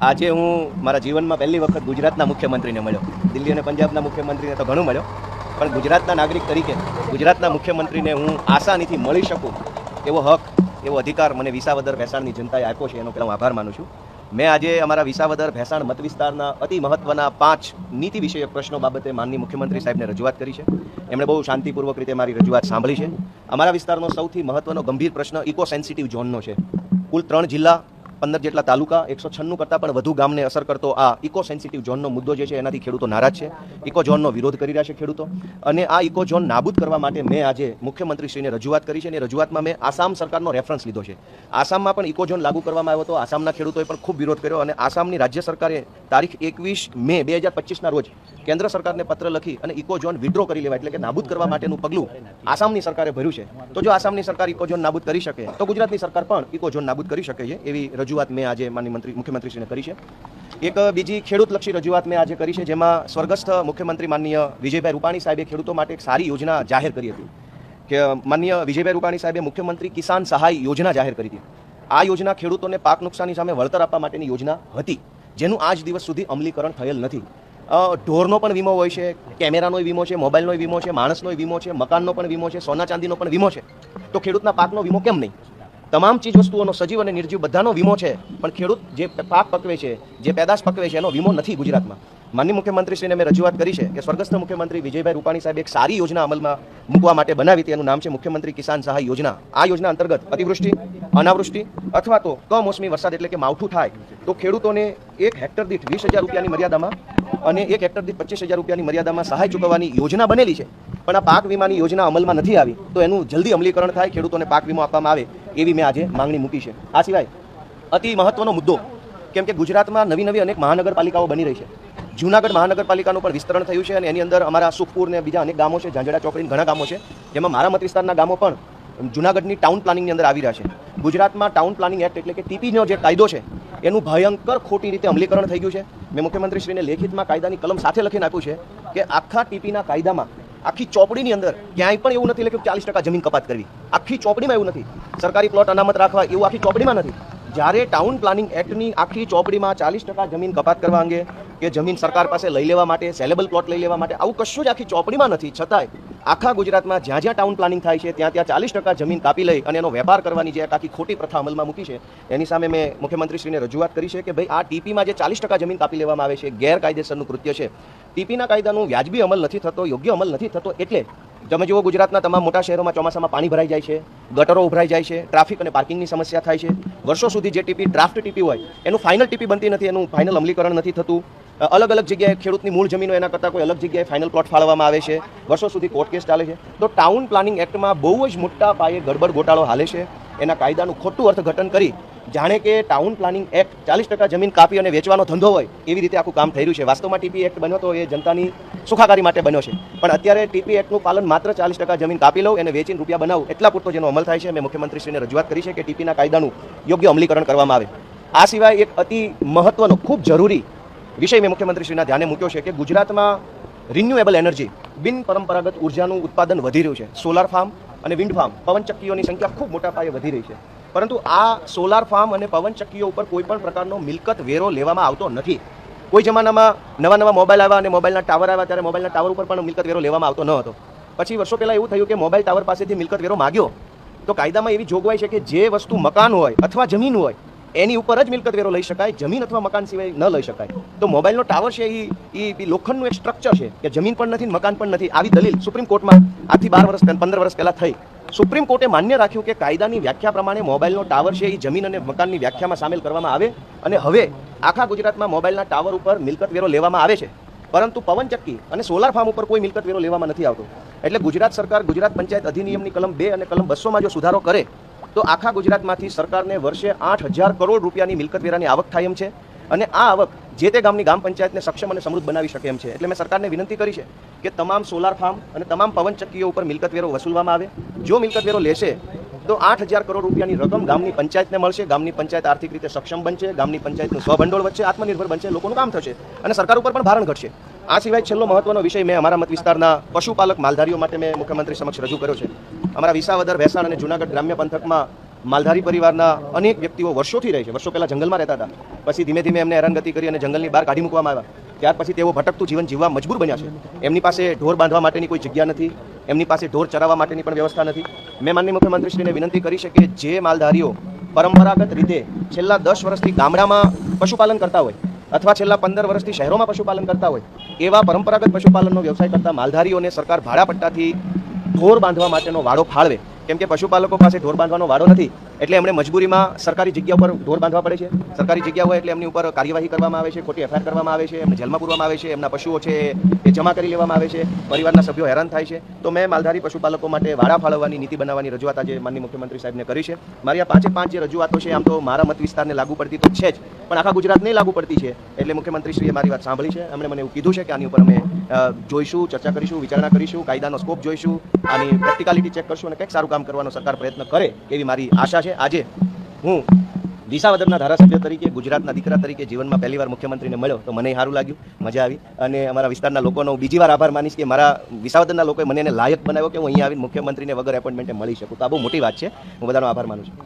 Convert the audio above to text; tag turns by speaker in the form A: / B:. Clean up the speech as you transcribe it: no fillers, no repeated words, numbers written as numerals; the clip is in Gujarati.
A: આજે હું મારા જીવનમાં પહેલી વખત ગુજરાતના મુખ્યમંત્રીને મળ્યો. દિલ્હી અને પંજાબના મુખ્યમંત્રીને તો ઘણું મળ્યો, પણ ગુજરાતના નાગરિક તરીકે ગુજરાતના મુખ્યમંત્રીને હું આસાનીથી મળી શકું એવો હક, એવો અધિકાર મને વિસાવદર ભેસાણની જનતાએ આપ્યો છે, એનો પહેલાં હું આભાર માનું છું. મેં આજે અમારા વિસાવદર ભેસાણ મત વિસ્તારના અતિ મહત્વના 5 નીતિ વિષયક પ્રશ્નો બાબતે માનનીય મુખ્યમંત્રી સાહેબને રજૂઆત કરી છે. એમણે બહુ શાંતિપૂર્વક રીતે મારી રજૂઆત સાંભળી છે. અમારા વિસ્તારનો સૌથી મહત્વનો ગંભીર પ્રશ્ન ઇકો સેન્સિટિવ ઝોનનો છે. કુલ 3 જિલ્લા, 15 જેટલા તાલુકા, 196 કરતાં પણ વધુ ગામને અસર કરતો આ ઇકો સેન્સિટિવ ઝોનનો મુદ્દો જે છે એનાથી ખેડૂતો નારાજ છે. ઇકો ઝોનનો વિરોધ કરી રહ્યા છે ખેડૂતો, અને આ ઇકો ઝોન નાબૂદ કરવા માટે મેં આજે મુખ્યમંત્રીશ્રીને રજૂઆત કરી છે. અને રજૂઆતમાં મેં આસામ સરકારનો રેફરન્સ લીધો છે. આસામમાં પણ ઇકો ઝોન લાગુ કરવામાં આવ્યો હતો. આસામના ખેડૂતોએ પણ ખૂબ વિરોધ કર્યો, અને આસામની રાજ્ય સરકારે તારીખ 21 મે 2025ના રોજ કેન્દ્ર સરકારને પત્ર લખી અને ઇકો ઝોન વિડ્રો કરી લેવા, એટલે કે નાબૂદ કરવા માટેનું પગલું આસામની સરકારે ભર્યું છે. તો જો આસામની સરકાર ઇકો ઝોન નાબૂદ કરી શકે તો ગુજરાતની સરકાર પણ ઇકો ઝોન નાબૂદ કરી શકે છે. એવી રજૂઆત મેં આજે મુખ્યમંત્રીશ્રીને કરી છે. એક બીજી ખેડૂતલક્ષી રજૂઆત મેં આજે કરી છે, જેમાં સ્વર્ગસ્થ મુખ્યમંત્રી માનનીય વિજયભાઈ રૂપાણી સાહેબે ખેડૂતો માટે એક સારી યોજના જાહેર કરી હતી કે માનનીય વિજયભાઈ રૂપાણી સાહેબે મુખ્યમંત્રી કિસાન સહાય યોજના જાહેર કરી હતી. આ યોજના ખેડૂતોને પાક નુકસાની સામે વળતર આપવા માટેની યોજના હતી, જેનું આજ દિવસ સુધી અમલીકરણ થયેલ નથી. ઢોરનો પણ વીમો હોય છે, કેમેરાનો વીમો છે, મોબાઈલનો વીમો છે, માણસનો વીમો છે, મકાનનો પણ વીમો છે, સોના ચાંદીનો પણ વીમો છે. તો ખેડૂતના પાકનો વીમો કેમ નહીં? તમામ ચીજ વસ્તુઓનો, સજીવ અને નિર્જીવ બધાનો વીમો છે, પણ ખેડૂત જે પાક પકવે છે, જે પેદાશ પકવે છે, એનો વીમો નથી ગુજરાતમાં. માનનીય મુખ્યમંત્રીશ્રીને મેં રજૂઆત કરી છે કે સ્વર્ગસ્થ મુખ્યમંત્રી વિજયભાઈ રૂપાણી સાહેબ એક સારી યોજના અમલમાં મૂકવા માટે બનાવી હતી. એનું નામ છે મુખ્યમંત્રી કિસાન સહાય યોજના. આ યોજના અંતર્ગત અતિવૃષ્ટિ, અનાવૃષ્ટિ અથવા તો કમોસમી વરસાદ એટલે કે માવઠું થાય તો ખેડૂતોને 1 હેક્ટર દીઠ 20,000 રૂપિયાની મર્યાદામાં અને 1 હેક્ટર દીઠ 25,000 રૂપિયાની મર્યાદામાં સહાય ચૂકવવાની યોજના બનેલી છે. પણ આ પાક વીમાની યોજના અમલમાં નથી આવી, તો એનું જલ્દી અમલીકરણ થાય, ખેડૂતોને પાક વીમો આપવામાં આવે, એવી મેં આજે માંગણી મૂકી છે. આ સિવાય અતિ મહત્વનો મુદ્દો, કેમ કે ગુજરાતમાં નવી અનેક મહાનગરપાલિકાઓ બની રહી છે. જૂનાગઢ મહાનગરપાલિકાનું પણ વિસ્તરણ થયું છે, અને એની અંદર અમારા સુખપુર ને બીજા અનેક ગામો છે, ઝાંઝડા ચોકડી ઘણા ગામો છે, જેમાં મારા મત વિસ્તારના ગામો પણ જૂનાગઢની ટાઉન પ્લાનિંગની અંદર આવી રહ્યા છે. ગુજરાતમાં ટાઉન પ્લાનિંગ એક્ટ એટલે કે ટીપીનો જે કાયદો છે એનું ભયંકર ખોટી રીતે અમલીકરણ થઈ ગયું છે. મેં મુખ્યમંત્રીશ્રીને લેખિતમાં કાયદાની કલમ સાથે લખીને આપ્યું છે કે આખા ટીપીના કાયદામાં આખી ચોપડીની અંદર ક્યાંય પણ એવું નથી લખ્યું 40% જમીન કપાત કરવી. આખી ચોપડીમાં એવું નથી. સરકારી પ્લોટ અનામત રાખવા એવું આખી ચોપડીમાં નથી. જ્યારે ટાઉન પ્લાનિંગ એક્ટની આખી ચોપડીમાં 40% જમીન કપાત કરવા અંગે કે જમીન સરકાર પાસે લઈ લેવા માટે, સેલેબલ પ્લોટ લઈ લેવા માટે આવું કશું જ આખી ચોપડીમાં નથી. છતાંય આખા ગુજરાતમાં જ્યાં ટાઉન પ્લાનિંગ થાય છે ત્યાં 40% જમીન કાપી લઈ અને એનો વેપાર કરવાની જે આખી ખોટી પ્રથા અમલમાં મૂકી છે, એની સામે મેં મુખ્યમંત્રીશ્રીને રજૂઆત કરી છે કે ભાઈ આ ટીપીમાં જે 40% જમીન કાપી લેવામાં આવે છે, ગેરકાયદેસરનું કૃત્ય છે. ટીપીના કાયદાનું વ્યાજબી અમલ નથી થતો, યોગ્ય અમલ નથી થતો. એટલે તમે જુઓ, ગુજરાતના તમામ મોટા શહેરોમાં ચોમાસામાં પાણી ભરાઈ જાય છે, ગટરો ઉભરાઈ જાય છે, ટ્રાફિક અને પાર્કિંગની સમસ્યા થાય છે. વર્ષો સુધી જે ટીપી ડ્રાફ્ટ ટીપી હોય એનું ફાઇનલ ટીપી બનતી નથી, એનું ફાઇનલ અમલીકરણ નથી થતું. અલગ જગ્યાએ ખેડૂતની મૂળ જમીનો એના કરતાં કોઈ અલગ જગ્યાએ ફાઇનલ પ્લોટ ફાળવવામાં આવે છે. વર્ષો સુધી કોર્ટ કેસ ચાલે છે. તો ટાઉન પ્લાનિંગ એક્ટમાં બહુ જ મોટા પાયે ગડબડ ગોટાળો હાલે છે. એના કાયદાનું ખોટું અર્થઘટન કરી જાણે કે ટાઉન પ્લાનિંગ એક્ટ 40% જમીન કાપી અને વેચવાનો ધંધો હોય એવી રીતે આખું કામ થઈ રહ્યું છે. વાસ્તવમાં ટીપી એક્ટ બન્યો તો એ જનતાની સુખાકારી માટે બન્યો છે, પણ અત્યારે ટીપી એક્ટનું પાલન માત્ર 40% જમીન કાપી લઉં એને વેચીને રૂપિયા બનાવું એટલા પૂરતો જેનો અમલ થાય છે. મેં મુખ્યમંત્રીશ્રીને રજૂઆત કરી છે કે ટીપીના કાયદાનું યોગ્ય અમલીકરણ કરવામાં આવે. આ સિવાય એક અતિ મહત્વનો, ખૂબ જરૂરી વિષય મેં મુખ્યમંત્રીશ્રીના ધ્યાને મૂક્યો છે કે ગુજરાતમાં રિન્યુએબલ એનર્જી, બિન પરંપરાગત ઉર્જાનું ઉત્પાદન વધી રહ્યું છે. સોલાર ફાર્મ અને વિન્ડ ફાર્મ, પવનચક્કીઓની સંખ્યા ખૂબ મોટા પાયે વધી રહી છે. પરંતુ આ સોલાર ફાર્મ અને પવનચક્કીઓ ઉપર કોઈ પણ પ્રકારનો મિલકત વેરો લેવામાં આવતો નથી. કોઈ જમાનામાં નવા મોબાઈલ આવ્યા અને મોબાઈલના ટાવર આવ્યા ત્યારે મોબાઈલના ટાવર ઉપર પણ મિલકત વેરો લેવામાં આવતો ન હતો. પછી વર્ષો પહેલાં એવું થયું કે મોબાઈલ ટાવર પાસેથી મિલકત વેરો માગ્યો તો કાયદામાં એવી જોગવાઈ છે કે જે વસ્તુ મકાન હોય અથવા જમીન હોય એની ઉપર જ મિલકત વેરો લઈ શકાય, જમીન અથવા મકાન સિવાય ન લઈ શકાય. તો મોબાઈલનો ટાવર છે એ લોખંડનું એક સ્ટ્રક્ચર છે કે જમીન પણ નથી, મકાન પણ નથી. આવી દલીલ સુપ્રીમ કોર્ટમાં આજથી 15 વર્ષ પહેલાં થઈ. સુપ્રીમ કોર્ટે માન્ય રાખ્યું કે કાયદાની વ્યાખ્યા પ્રમાણે મોબાઈલનો ટાવર છે એ જમીન અને મકાનની વ્યાખ્યામાં સામેલ કરવામાં આવે, અને હવે આખા ગુજરાતમાં મોબાઈલના ટાવર ઉપર મિલકત વેરો લેવામાં આવે છે, પરંતુ પવનચક્કી અને સોલાર ફાર્મ ઉપર કોઈ મિલકત વેરો લેવામાં નથી આવતો. એટલે ગુજરાત સરકાર ગુજરાત પંચાયત અધિનિયમની કલમ 2 અને કલમ 200માં જો સુધારો કરે તો આખા ગુજરાતમાંથી સરકારને વર્ષે 8,000 કરોડ રૂપિયાની મિલકત વેરાની આવક થાય એમ છે, અને આ આવક જે તે ગામની ગ્રામ પંચાયતને સક્ષમ અને સમૃદ્ધ બનાવી શકે એમ છે. એટલે મેં સરકારને વિનંતી કરી છે કે તમામ સોલાર ફાર્મ અને તમામ પવનચક્કીઓ ઉપર મિલકત વેરો વસૂલવામાં આવે. જો મિલકત વેરો લેશે તો 8,000 કરોડ રૂપિયાની રકમ ગામની પંચાયતને મળશે. ગામની પંચાયત આર્થિક રીતે સક્ષમ બનશે, ગામની પંચાયતનું સ્વભંડોળ વધશે, આત્મનિર્ભર બનશે, લોકોનું કામ થશે અને સરકાર ઉપર પણ ભારણ ઘટશે. આ સિવાય છેલ્લો મહત્વનો વિષય મેં અમારા મત વિસ્તારના પશુપાલક માલધારીઓ માટે મેં મુખ્યમંત્રી સમક્ષ રજૂ કર્યો છે. અમારા વિસાવદર, ભેસાણ અને જૂનાગઢ ગ્રામ્ય પંથકમાં માલધારી પરિવારના અનેક વ્યક્તિઓ વર્ષોથી રહે છે, વર્ષો પહેલાં જંગલમાં રહેતા હતા, પછી ધીમે ધીમે એમને હેરાનગતિ કરી અને જંગલની બહાર કાઢી મૂકવામાં આવ્યા. ત્યાર પછી તેઓ ભટકતું જીવન જીવવા મજબૂર બન્યા છે. એમની પાસે ઢોર બાંધવા માટેની કોઈ જગ્યા નથી, એમની પાસે ઢોર ચરાવવા માટેની પણ વ્યવસ્થા નથી. મેં માનનીય મુખ્યમંત્રીશ્રીને વિનંતી કરી છે કે જે માલધારીઓ પરંપરાગત રીતે છેલ્લા 10 વર્ષથી ગામડામાં પશુપાલન કરતા હોય અથવા છેલ્લા 15 વર્ષથી શહેરોમાં પશુપાલન કરતા હોય, એવા પરંપરાગત પશુપાલનનો વ્યવસાય કરતા માલધારીઓને સરકાર ભાડા પટ્ટાથી ઢોર બાંધવા માટેનો વાડો ફાળવે. કેમ કે પશુપાલકો પાસે ઢોર બાંધવાનો વાડો નથી, એટલે એમણે મજબૂરીમાં સરકારી જગ્યા ઉપર ઢોર બાંધવા પડે છે. સરકારી જગ્યા હોય એટલે એમની ઉપર કાર્યવાહી કરવામાં આવે છે, ખોટી એફઆઈઆર કરવામાં આવે છે, એમને જેલમાં પૂરવામાં આવે છે, એમના પશુઓ છે એ જમા કરી લેવામાં આવે છે, પરિવારના સભ્યો હેરાન થાય છે. તો મેં માલધારી પશુપાલકો માટે વાડા ફાળવવાની નીતિ બનાવવાની રજૂઆત આજે માનનીય મુખ્યમંત્રી સાહેબને કરી છે. મારી આ 5 જે રજૂઆતો છે આમ તો મારા મત વિસ્તારને લાગુ પડતી તો છે જ, પણ આખા ગુજરાતને લાગુ પડતી છે. એટલે મુખ્યમંત્રીશ્રીએ મારી વાત સાંભળી છે. એમણે મને એવું કીધું છે કે આની ઉપર અમે જોઈશું, ચર્ચા કરીશું, વિચારણા કરીશું, કાયદાનો સ્કોપ જોઈશું, આની પ્રેક્ટિકાલિટી ચેક કરશું અને કંઈક સારું કામ કરવાનો સરકાર પ્રયત્ન કરે એવી મારી આશા છે. આજે હું વિસાવદરના ધારાસભ્ય તરીકે, ગુજરાતના દીકરા તરીકે જીવનમાં પહેલીવાર મુખ્યમંત્રીને મળ્યો તો મને સારું લાગ્યું, મજા આવી. અને અમારા વિસ્તારના લોકોનો બીજી વાર આભાર માનીશ કે મારા વિસાવદરના લોકોએ મને એને લાયક બનાવ્યો કે હું અહીંયા આવીને મુખ્યમંત્રીને વગર એપોઇન્ટમેન્ટે મળી શકું. તો આ બહુ મોટી વાત છે. હું બધાનો આભાર માનું છું.